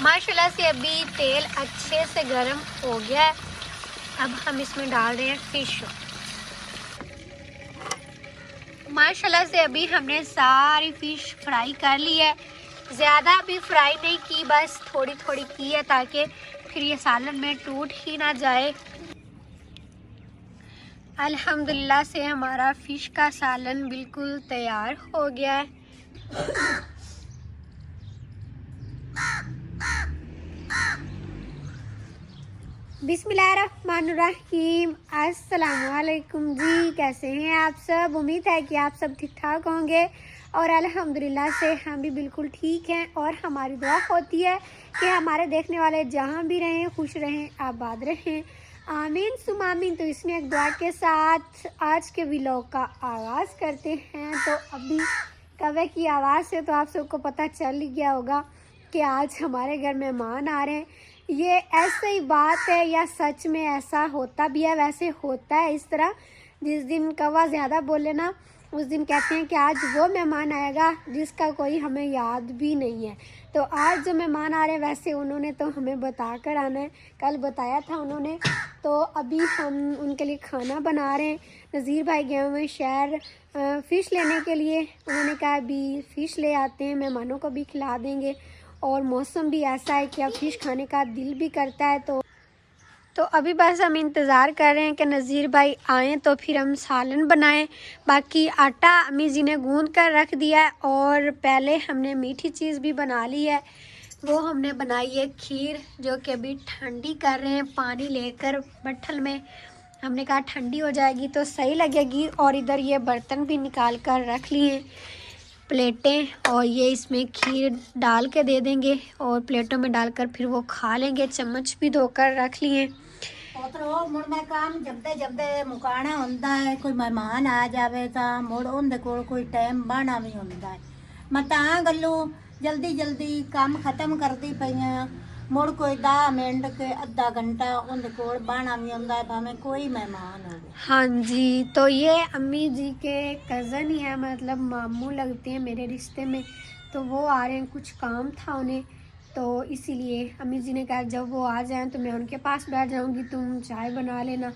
माशाल्लाह से अभी तेल अच्छे से गर्म हो गया है। अब हम इसमें डाल रहे हैं फ़िश। माशाल्लाह से अभी हमने सारी फ़िश फ्राई कर ली है। ज़्यादा भी फ्राई नहीं की, बस थोड़ी थोड़ी की है ताकि फिर ये सालन में टूट ही ना जाए। अल्हम्दुलिल्लाह से हमारा फ़िश का सालन बिल्कुल तैयार हो गया है। बिस्मिल्लाहिर्रहमानिर्रहीम। अस्सलामुअलैकुम जी, कैसे हैं आप सब? उम्मीद है कि आप सब ठीक ठाक होंगे और अल्हम्दुलिल्लाह से हम भी बिल्कुल ठीक हैं। और हमारी दुआ होती है कि हमारे देखने वाले जहाँ भी रहें खुश रहें, आबाद रहें, आमीन सुम आमीन। तो इसमें एक दुआ के साथ आज के व्लॉग का आगाज़ करते हैं। तो अभी कौवे की आवाज़ से तो आप सबको पता चल ही गया होगा कि आज हमारे घर मेहमान आ रहे हैं। ये ऐसे ही बात है या सच में ऐसा होता भी है? वैसे होता है इस तरह, जिस दिन कौवा ज़्यादा बोले ना उस दिन कहते हैं कि आज वो मेहमान आएगा जिसका कोई हमें याद भी नहीं है। तो आज जो मेहमान आ रहे हैं वैसे उन्होंने तो हमें बता कर आना है, कल बताया था उन्होंने। तो अभी हम उनके लिए खाना बना रहे हैं। नज़ीर भाई गए हुए शहर फ़िश लेने के लिए। उन्होंने कहा अभी फ़िश ले आते हैं, मेहमानों को भी खिला देंगे। और मौसम भी ऐसा है कि अब फ़िश खाने का दिल भी करता है। तो अभी बस हम इंतज़ार कर रहे हैं कि नज़ीर भाई आएँ तो फिर हम सालन बनाएं। बाकी आटा अम्मी जी ने गूंद कर रख दिया है और पहले हमने मीठी चीज़ भी बना ली है। वो हमने बनाई है खीर, जो कि अभी ठंडी कर रहे हैं पानी लेकर बट्ठल में। हमने कहा ठंडी हो जाएगी तो सही लगेगी। और इधर ये बर्तन भी निकाल कर रख लिए, प्लेटें, और ये इसमें खीर डाल के दे देंगे और प्लेटों में डालकर फिर वो खा लेंगे। चम्मच भी धोकर रख लिए। मुड़ मैं काम जबदे जबदे मुकाना होंदा है, कोई मेहमान आ जावे तो मुड़ उनदे कोल कोई टाइम बहाना भी होंदा है। मैं तां गल्लों जल्दी जल्दी काम खत्म करती पई हां। मुड़ कोई 10 मिनट के आधा घंटा उनदे कोल बहाना भी होंदा है, भाਵੇਂ कोई मेहमान हो। हाँ जी, तो ये अम्मी जी के कज़न ही है, मतलब मामू लगते हैं मेरे रिश्ते में। तो वो आ रहे हैं, कुछ काम था उन्हें, तो इसीलिए अम्मी जी ने कहा जब वो आ जाएं तो मैं उनके पास बैठ जाऊंगी, तुम चाय बना लेना।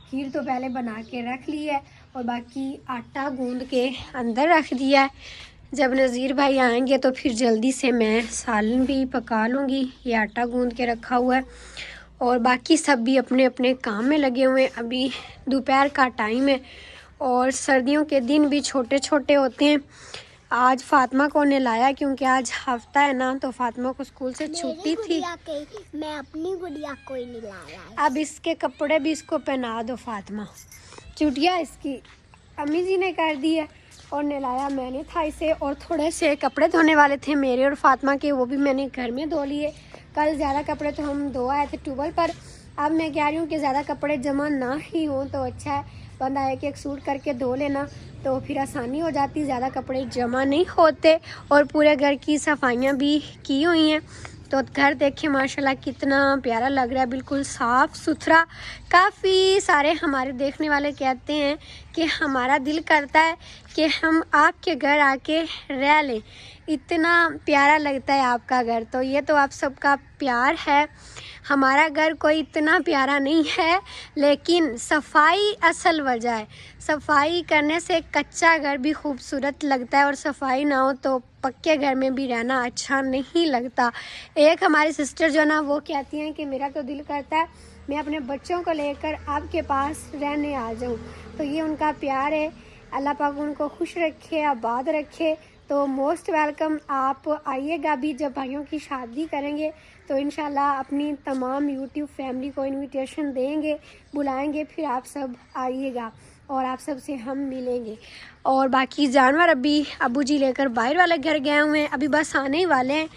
खीर तो पहले बना के रख ली है और बाकी आटा गूंद के अंदर रख दिया है। जब नज़ीर भाई आएंगे तो फिर जल्दी से मैं सालन भी पका लूँगी। ये आटा गूंद के रखा हुआ है और बाकी सब भी अपने अपने काम में लगे हुए हैं। अभी दोपहर का टाइम है और सर्दियों के दिन भी छोटे छोटे होते हैं। आज फातिमा को नहलाया क्योंकि आज हफ्ता है ना, तो फातिमा को स्कूल से छुट्टी थी। मैं अपनी गुड़िया को ही नहलाया। अब इसके कपड़े भी इसको पहना दो फातिमा। चुटिया इसकी अम्मी जी ने कर दी है और नहलाया मैंने था इसे। और थोड़े से कपड़े धोने वाले थे मेरे और फातिमा के, वो भी मैंने घर में धो लिए। कल ज़्यादा कपड़े तो हम धो आए थे ट्यूबवेल पर। अब मैं कह रही हूँ कि ज़्यादा कपड़े जमा ना ही हों तो अच्छा है, बंदा एक सूट करके धो लेना तो फिर आसानी हो जाती, ज़्यादा कपड़े जमा नहीं होते। और पूरे घर की सफाइयाँ भी की हुई हैं। तो घर देखिए माशाल्लाह कितना प्यारा लग रहा है, बिल्कुल साफ़ सुथरा। काफ़ी सारे हमारे देखने वाले कहते हैं कि हमारा दिल करता है कि हम आपके घर आके रह लें, इतना प्यारा लगता है आपका घर। तो ये तो आप सबका प्यार है। हमारा घर कोई इतना प्यारा नहीं है, लेकिन सफाई असल वजह है। सफाई करने से कच्चा घर भी खूबसूरत लगता है और सफाई ना हो तो पक्के घर में भी रहना अच्छा नहीं लगता। एक हमारी सिस्टर जो ना वो कहती हैं कि मेरा तो दिल करता है मैं अपने बच्चों को लेकर आपके पास रहने आ जाऊं। तो ये उनका प्यार है, अल्लाह पाक उनको खुश रखे, आबाद रखे। तो मोस्ट वेलकम, आप आइएगा भी। जब भाइयों की शादी करेंगे तो इंशाल्लाह अपनी तमाम यूट्यूब फैमिली को इनविटेशन देंगे, बुलाएंगे, फिर आप सब आइएगा और आप सब से हम मिलेंगे। और बाकी जानवर अभी अबू जी लेकर बाहर वाले घर गए हुए हैं, अभी बस आने ही वाले हैं।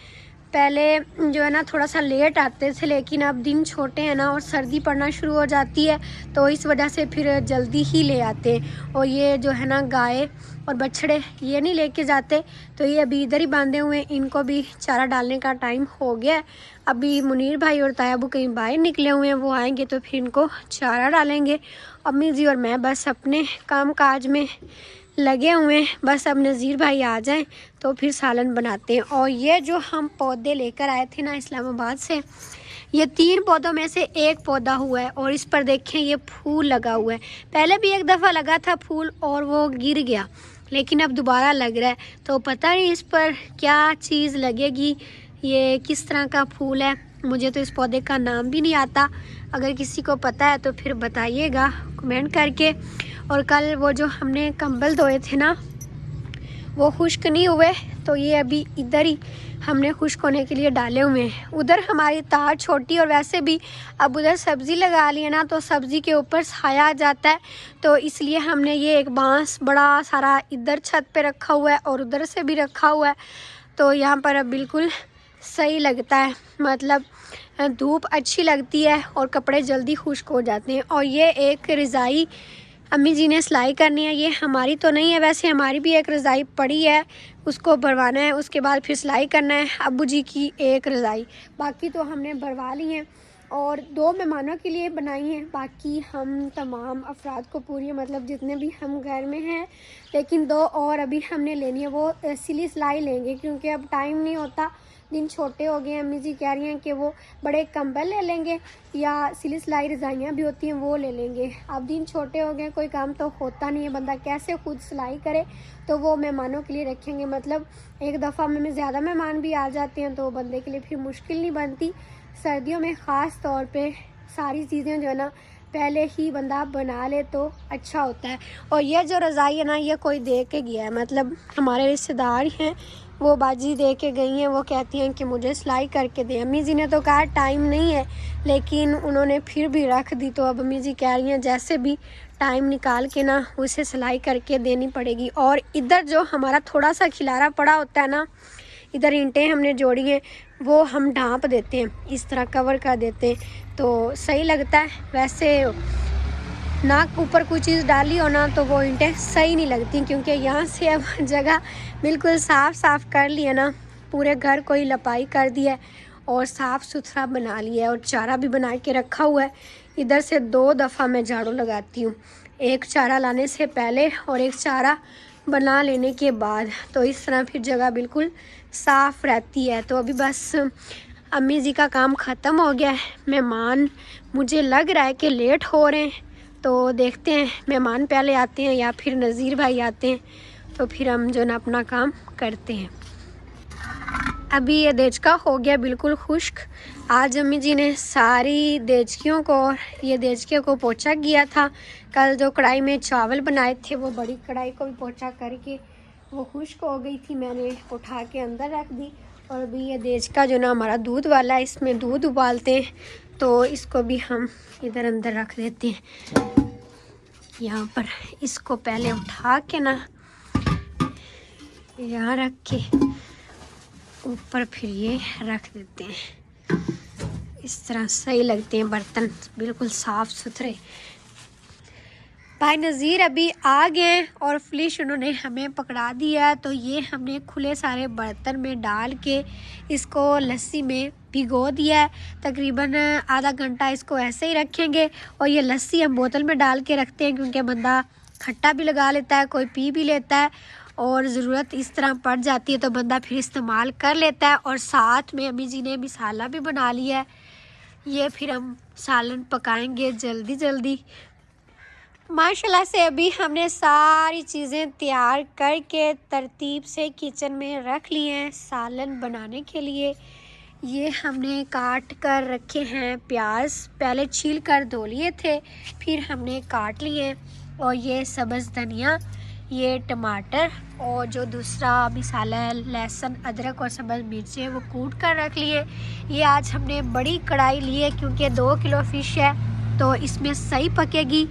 पहले जो है ना थोड़ा सा लेट आते थे, लेकिन अब दिन छोटे हैं ना और सर्दी पड़ना शुरू हो जाती है तो इस वजह से फिर जल्दी ही ले आते हैं। और ये जो है ना गाय और बछड़े ये नहीं लेके जाते, तो ये अभी इधर ही बांधे हुए हैं। इनको भी चारा डालने का टाइम हो गया है। अभी मुनीर भाई और तायाबू कहीं बाहर निकले हुए हैं, वो आएंगे तो फिर इनको चारा डालेंगे। अम्मी जी और मैं बस अपने काम काज में लगे हुए हैं। बस अब नज़ीर भाई आ जाएं तो फिर सालन बनाते हैं। और ये जो हम पौधे लेकर आए थे ना इस्लामाबाद से, ये 3 पौधों में से एक पौधा हुआ है और इस पर देखें ये फूल लगा हुआ है। पहले भी एक दफ़ा लगा था फूल और वो गिर गया, लेकिन अब दोबारा लग रहा है। तो पता नहीं इस पर क्या चीज़ लगेगी, ये किस तरह का फूल है, मुझे तो इस पौधे का नाम भी नहीं आता। अगर किसी को पता है तो फिर बताइएगा कमेंट करके। और कल वो जो हमने कंबल धोए थे ना वो खुश्क नहीं हुए, तो ये अभी इधर ही हमने खुश्क होने के लिए डाले हुए हैं। उधर हमारी तार छोटी और वैसे भी अब उधर सब्ज़ी लगा ली है ना, तो सब्ज़ी के ऊपर साया आ जाता है, तो इसलिए हमने ये एक बांस बड़ा सारा इधर छत पे रखा हुआ है और उधर से भी रखा हुआ है। तो यहाँ पर अब बिल्कुल सही लगता है, मतलब धूप अच्छी लगती है और कपड़े जल्दी खुश्क हो जाते हैं। और ये एक रज़ाई अम्मी जी ने सिलाई करनी है, ये हमारी तो नहीं है, वैसे हमारी भी एक रज़ाई पड़ी है, उसको भरवाना है, उसके बाद फिर सिलाई करना है। अब्बू जी की एक रज़ाई, बाकी तो हमने भरवा ली हैं और 2 मेहमानों के लिए बनाई हैं। बाकी हम तमाम अफराद को पूरी, मतलब जितने भी हम घर में हैं, लेकिन 2 और अभी हमने लेनी है, वो सिली सिलाई लेंगे क्योंकि अब टाइम नहीं होता, दिन छोटे हो गए हैं। अम्मी जी कह रही हैं कि वो बड़े कंबल ले लेंगे या सिली सिलाई रज़ाइयाँ भी होती हैं वो ले लेंगे। अब दिन छोटे हो गए, कोई काम तो होता नहीं है, बंदा कैसे खुद सिलाई करे, तो वो मेहमानों के लिए रखेंगे। मतलब एक दफ़ा में ज़्यादा मेहमान भी आ जाते हैं तो बंदे के लिए फिर मुश्किल नहीं बनती। सर्दियों में ख़ास तौर पे सारी चीज़ें जो है ना पहले ही बंदा बना ले तो अच्छा होता है। और ये जो रज़ाई है ना ये कोई दे के गया है, मतलब हमारे रिश्तेदार हैं, वो बाजी दे के गई हैं, वो कहती हैं कि मुझे सिलाई करके दे। अम्मी जी ने तो कहा टाइम नहीं है, लेकिन उन्होंने फिर भी रख दी, तो अब अम्मी जी कह रही हैं जैसे भी टाइम निकाल के ना उसे सिलाई करके देनी पड़ेगी। और इधर जो हमारा थोड़ा सा खिलारा पड़ा होता है ना, इधर ईंटें हमने जोड़ी हैं, वो हम ढाँप देते हैं, इस तरह कवर कर देते हैं, तो सही लगता है। वैसे नाक ऊपर कोई चीज़ डाली हो ना तो वो ईंटें सही नहीं लगती, क्योंकि यहाँ से अब जगह बिल्कुल साफ़ कर लिया ना, पूरे घर को ही लपाई कर दिया है और साफ़ सुथरा बना लिया है और चारा भी बना के रखा हुआ है। इधर से 2 दफ़ा मैं झाड़ू लगाती हूँ, एक चारा लाने से पहले और एक चारा बना लेने के बाद, तो इस तरह फिर जगह बिल्कुल साफ़ रहती है। तो अभी बस अम्मी जी का काम ख़त्म हो गया है, मेहमान मुझे लग रहा है कि लेट हो रहे हैं, तो देखते हैं मेहमान पहले आते हैं या फिर नज़ीर भाई आते हैं, तो फिर हम जो ना अपना काम करते हैं। अभी ये देचका हो गया बिल्कुल खुश्क। आज अम्मी जी ने सारी देचकियों को, ये देचके को पोछा किया था। कल जो कढ़ाई में चावल बनाए थे वो बड़ी कढ़ाई को भी पोछा करके वो खुश्क हो गई थी, मैंने उठा के अंदर रख दी। और अभी ये देचका जो ना हमारा दूध वाला है, इसमें दूध उबालते हैं, तो इसको भी हम इधर अंदर रख देते हैं। यहाँ पर इसको पहले उठा के ना यहाँ रख के ऊपर फिर ये रख देते हैं, इस तरह सही लगते हैं बर्तन बिल्कुल साफ़ सुथरे। भाई नज़ीर अभी आ गए और फिश उन्होंने हमें पकड़ा दिया है, तो ये हमने खुले सारे बर्तन में डाल के इसको लस्सी में भिगो दिया है। तकरीबन आधा घंटा इसको ऐसे ही रखेंगे। और ये लस्सी हम बोतल में डाल के रखते हैं क्योंकि बंदा खट्टा भी लगा लेता है, कोई पी भी लेता है, और ज़रूरत इस तरह पड़ जाती है तो बंदा फिर इस्तेमाल कर लेता है। और साथ में अम्मी जी ने मसाला भी बना लिया है, ये फिर हम सालन पकाएंगे जल्दी जल्दी। माशाल्लाह से अभी हमने सारी चीज़ें तैयार करके तरतीब से किचन में रख ली हैं सालन बनाने के लिए। ये हमने काट कर रखे हैं प्याज, पहले छील कर धो लिए थे, फिर हमने काट लिए। और ये सब्ज़ धनिया, ये टमाटर, और जो दूसरा मसाला है लहसुन अदरक और सब्ज़ मिर्चें वो कूट कर रख लिए। ये आज हमने बड़ी कढ़ाई ली है क्योंकि 2 किलो फ़िश है तो इसमें सही पकेगी।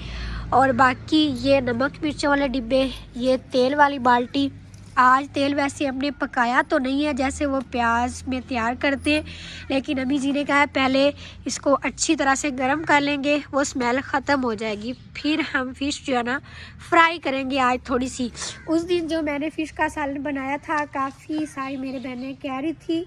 और बाकी ये नमक मिर्चों वाले डिब्बे, ये तेल वाली बाल्टी। आज तेल वैसे हमने पकाया तो नहीं है जैसे वो प्याज में तैयार करते हैं, लेकिन अम्मी जी ने कहा पहले इसको अच्छी तरह से गर्म कर लेंगे, वो स्मेल ख़त्म हो जाएगी, फिर हम फ़िश जो है ना फ्राई करेंगे आज थोड़ी सी। उस दिन जो मैंने फ़िश का सालन बनाया था, काफ़ी सारी मेरे बहनें कह रही थी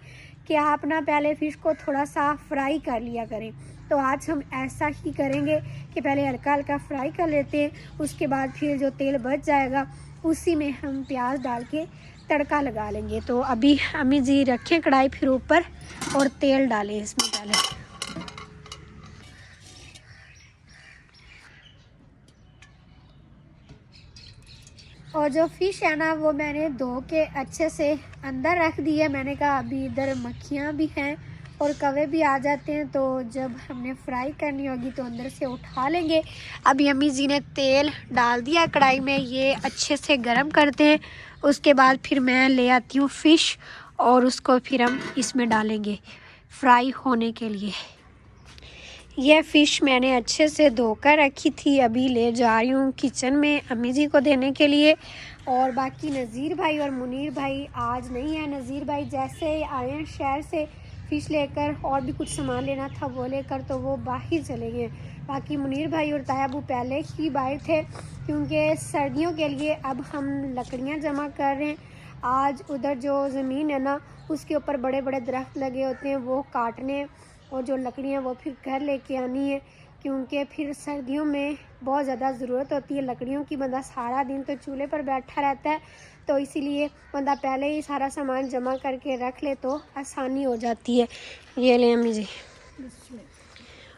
कि आप ना पहले फ़िश को थोड़ा सा फ्राई कर लिया करें, तो आज हम ऐसा ही करेंगे कि पहले हल्का हल्का फ्राई कर लेते हैं, उसके बाद फिर जो तेल बच जाएगा उसी में हम प्याज डाल के तड़का लगा लेंगे। तो अभी अम्मी जी रखें कढ़ाई फिर ऊपर और तेल डालें इसमें पहले। और जो फ़िश है ना वो मैंने धो के अच्छे से अंदर रख दी है। मैंने कहा अभी इधर मक्खियाँ भी हैं और कौवे भी आ जाते हैं, तो जब हमने फ्राई करनी होगी तो अंदर से उठा लेंगे। अभी अम्मी जी ने तेल डाल दिया कढ़ाई में, ये अच्छे से गरम करते हैं। उसके बाद फिर मैं ले आती हूँ फ़िश और उसको फिर हम इसमें डालेंगे फ्राई होने के लिए। यह फ़िश मैंने अच्छे से धोकर रखी थी, अभी ले जा रही हूँ किचन में अम्मी जी को देने के लिए। और बाकी नज़ीर भाई और मुनीर भाई आज नहीं है। नज़ीर भाई जैसे आए हैं शहर से फ़िश लेकर और भी कुछ सामान लेना था वो लेकर, तो वो बाहर चले गए। बाकी मुनीर भाई और तायाबू पहले ही बाहर थे, क्योंकि सर्दियों के लिए अब हम लकड़ियाँ जमा कर रहे हैं। आज उधर जो ज़मीन है ना उसके ऊपर बड़े बड़े दरख्त लगे होते हैं, वो काटने और जो लकड़ियाँ वो फिर घर लेके आनी है, क्योंकि फिर सर्दियों में बहुत ज़्यादा ज़रूरत होती है लकड़ियों की। बंदा सारा दिन तो चूल्हे पर बैठा रहता है, तो इसीलिए बंदा पहले ही सारा सामान जमा करके रख ले तो आसानी हो जाती है। ये ले अम्मी जी।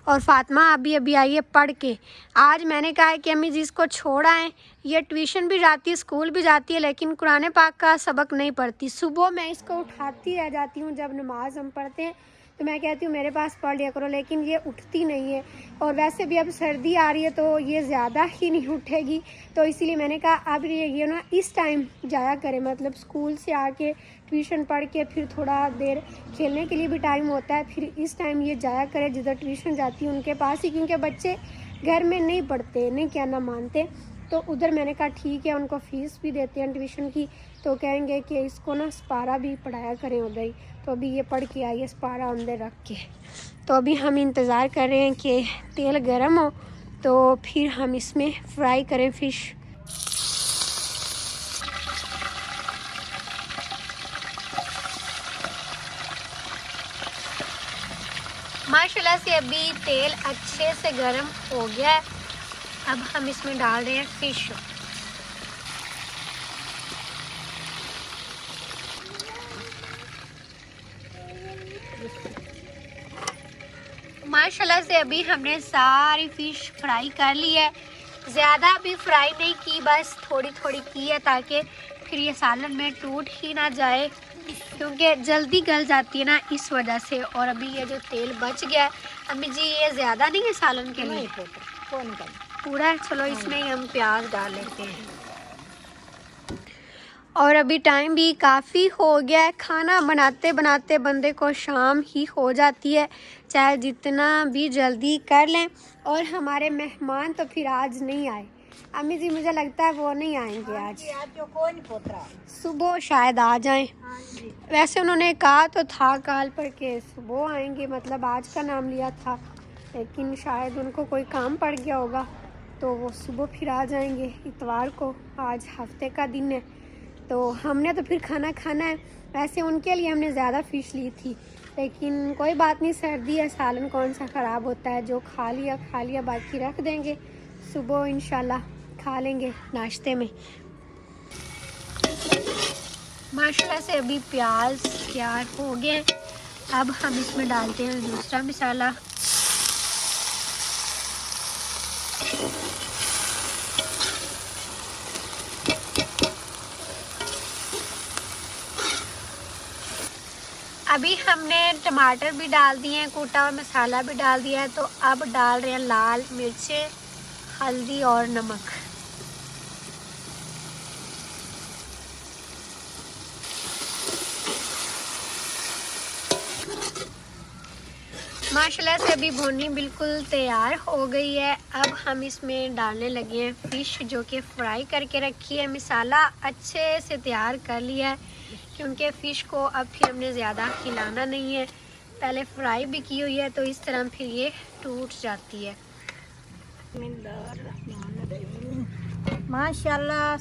और फातिमा अभी अभी आई है पढ़ के। आज मैंने कहा है कि अम्मी जी इसको छोड़ आएँ, ये ट्यूशन भी जाती है स्कूल भी जाती है, लेकिन कुरान पाक का सबक नहीं पढ़ती। सुबह मैं इसको उठाती रह जाती हूँ, जब नमाज हम पढ़ते हैं तो मैं कहती हूँ मेरे पास पढ़ लिया करो, लेकिन ये उठती नहीं है। और वैसे भी अब सर्दी आ रही है तो ये ज़्यादा ही नहीं उठेगी, तो इसीलिए मैंने कहा अब ये ना इस टाइम जाया करे, मतलब स्कूल से आके ट्यूशन पढ़ के फिर थोड़ा देर खेलने के लिए भी टाइम होता है, फिर इस टाइम ये जाया करे जिधर ट्यूशन जाती है उनके पास ही, क्योंकि बच्चे घर में नहीं पढ़ते, नहीं कहना मानते। तो उधर मैंने कहा ठीक है, उनको फ़ीस भी देते हैं ट्यूशन की, तो कहेंगे कि इसको ना सपारा भी पढ़ाया करें उधर ही। तो अभी ये पढ़ के आई है सपारा अंदर रख के। तो अभी हम इंतज़ार कर रहे हैं कि तेल गर्म हो तो फिर हम इसमें फ्राई करें फ़िश। माशाल्लाह से अभी तेल अच्छे से गर्म हो गया है। अब हम इसमें डाल रहे हैं फ़िश। माशाल्लाह से अभी हमने सारी फ़िश फ्राई कर ली है। ज़्यादा भी फ्राई नहीं की, बस थोड़ी थोड़ी की है ताकि फिर ये सालन में टूट ही ना जाए, क्योंकि जल्दी गल जाती है ना इस वजह से। और अभी ये जो तेल बच गया अम्मी जी ये ज़्यादा नहीं है सालन के लिए, पूरा है। चलो इसमें ही हम प्याज डाल लेते हैं। और अभी टाइम भी काफ़ी हो गया है, खाना बनाते बनाते बंदे को शाम ही हो जाती है, चाहे जितना भी जल्दी कर लें। और हमारे मेहमान तो फिर आज नहीं आए अम्मी जी, मुझे लगता है वो नहीं आएंगे आज जो कौन पोतरा सुबह शायद आ जाएं। वैसे उन्होंने कहा तो था काल पर के सुबह आएंगे, मतलब आज का नाम लिया था, लेकिन शायद उनको कोई काम पड़ गया होगा तो वो सुबह फिर आ जाएंगे इतवार को। आज हफ्ते का दिन है तो हमने तो फिर खाना खाना है। वैसे उनके लिए हमने ज़्यादा फ़िश ली थी, लेकिन कोई बात नहीं, सर्दी है, सालन कौन सा ख़राब होता है। जो खा लिया बाकी रख देंगे, सुबह इंशाल्लाह खा लेंगे नाश्ते में। माशाल्लाह से अभी प्याज तैयार हो गए। अब हम इसमें डालते हैं दूसरा मसाला। अभी हमने टमाटर भी डाल दिए हैं, कूटा हुआ मसाला भी डाल दिया है। तो अब डाल रहे हैं लाल मिर्चें, हल्दी और नमक। माशाल्लाह से अभी भुनी बिल्कुल तैयार हो गई है। अब हम इसमें डालने लगे हैं फ़िश जो कि फ्राई करके रखी है। मसाला अच्छे से तैयार कर लिया है, क्योंकि फ़िश को अब फिर हमने ज़्यादा हिलाना नहीं है, पहले फ्राई भी की हुई है, तो इस तरह फिर ये टूट जाती है। माशाल्लाह।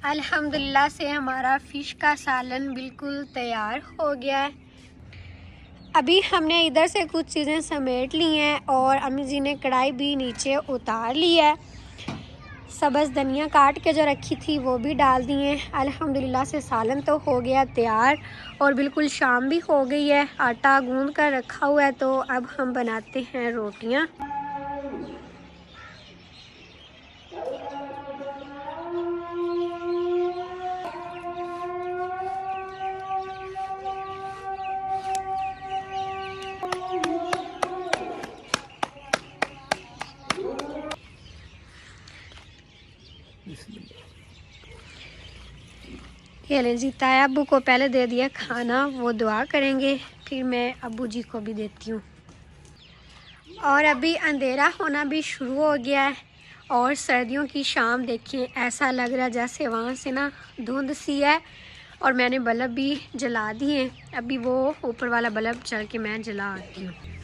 अल्हम्दुलिल्लाह से हमारा फ़िश का सालन बिल्कुल तैयार हो गया है। अभी हमने इधर से कुछ चीज़ें समेट ली हैं और अम्मी जी ने कढ़ाई भी नीचे उतार ली है। सब्ज़ धनिया काट के जो रखी थी वो भी डाल दी है। अल्हम्दुलिल्लाह से सालन तो हो गया तैयार और बिल्कुल शाम भी हो गई है। आटा गूंद कर रखा हुआ है, तो अब हम बनाते हैं रोटियां। ये लें जी, ताया अब्बू को पहले दे दिया खाना, वो दुआ करेंगे, फिर मैं अब्बू जी को भी देती हूँ। और अभी अंधेरा होना भी शुरू हो गया है और सर्दियों की शाम देखिए, ऐसा लग रहा है जैसे वहाँ से ना धुंध सी है। और मैंने बल्ब भी जला दिए, अभी वो ऊपर वाला बल्ब चल के मैं जला आती हूँ।